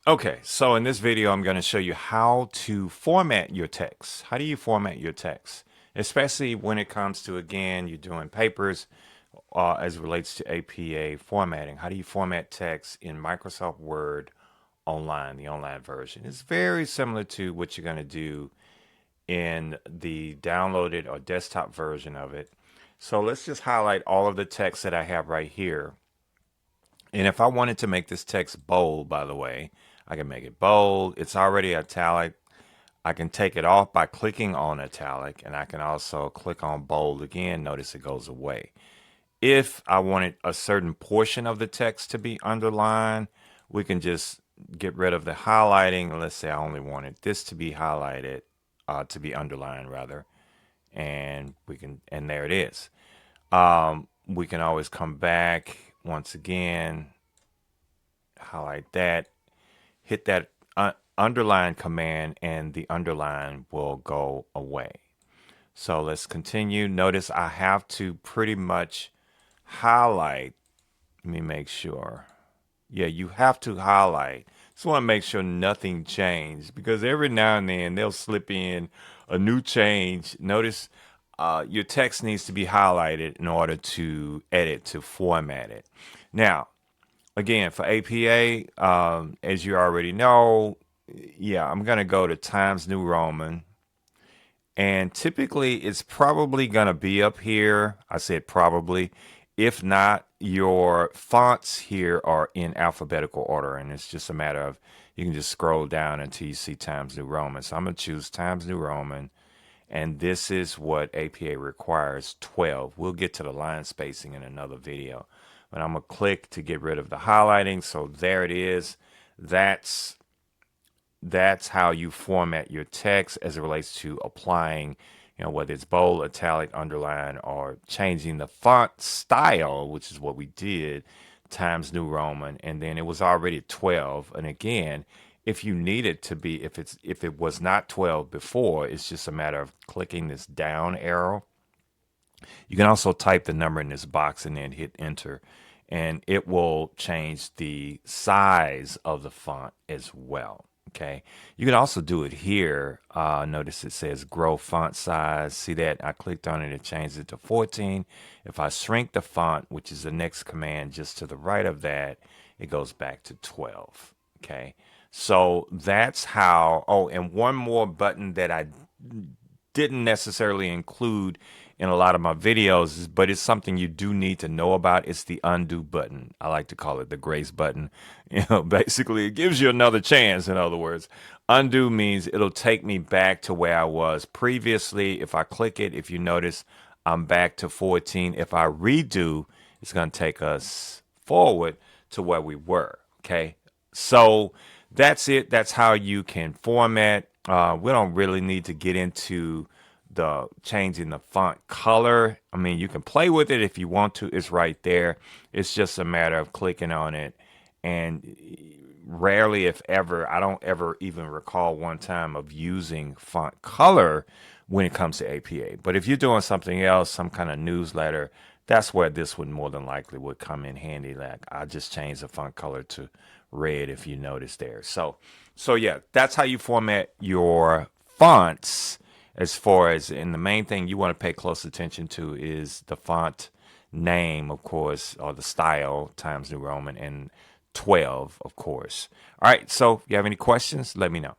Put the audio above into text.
Okay, so in this video, I'm going to show you how to format your text. How do you format your text? Especially when it comes to, again, you're doing papers as it relates to APA formatting. How do you format text in Microsoft Word online, the online version? It's very similar to what you're going to do in the downloaded or desktop version of it. So let's just highlight all of the text that I have right here. And if I wanted to make this text bold, by the way, I can make it bold. It's already italic. I can take it off by clicking on italic, and I can also click on bold again. Notice it goes away. If I wanted a certain portion of the text to be underlined, we can just get rid of the highlighting. Let's say I only wanted this to be highlighted, to be underlined rather, and and there it is. We can always come back once again, highlight that, hit that underline command, and the underline will go away. So let's continue. Notice I have to pretty much highlight. Let me make sure. Yeah, you have to highlight. Just want to make sure nothing changed, because every now and then they'll slip in a new change. Notice your text needs to be highlighted in order to edit, to format it. Now, again, for APA, as you already know, yeah, I'm going to go to Times New Roman. And typically, it's probably going to be up here. I said probably. If not, your fonts here are in alphabetical order. And it's just a matter of, you can just scroll down until you see Times New Roman. So I'm going to choose Times New Roman. And this is what APA requires, 12. We'll get to the line spacing in another video. But I'm going to click to get rid of the highlighting. So there it is. That's how you format your text as it relates to applying, whether it's bold, italic, underline, or changing the font style, which is what we did, Times New Roman. And then it was already 12. And again, if you need it to be, if it was not 12 before, it's just a matter of clicking this down arrow. You can also type the number in this box and then hit enter, and it will change the size of the font as well. Okay, you can also do it here. Notice it says grow font size. See that? I clicked on it, it changed it to 14. If I shrink the font, which is the next command just to the right of that, it goes back to 12. Okay, so that's how. Oh, and one more button that I didn't necessarily include in a lot of my videos, but it's something you do need to know about. It's the undo button. I like to call it the grace button. Basically, it gives you another chance. In other words, undo means it'll take me back to where I was previously. If I click it, if you notice, I'm back to 14. If I redo, it's going to take us forward to where we were. Okay, so that's it. That's how you can format. We don't really need to get into the changing the font color. I mean, you can play with it if you want to. It's right there. It's just a matter of clicking on it. And rarely, if ever, I don't ever even recall one time of using font color when it comes to APA. But if you're doing something else, some kind of newsletter, that's where this would more than likely would come in handy. Like, I just changed the font color to red, if you notice there. So yeah, that's how you format your fonts. As far as, and the main thing you want to pay close attention to is the font name, of course, or the style, Times New Roman, and 12, of course. All right, so if you have any questions, let me know.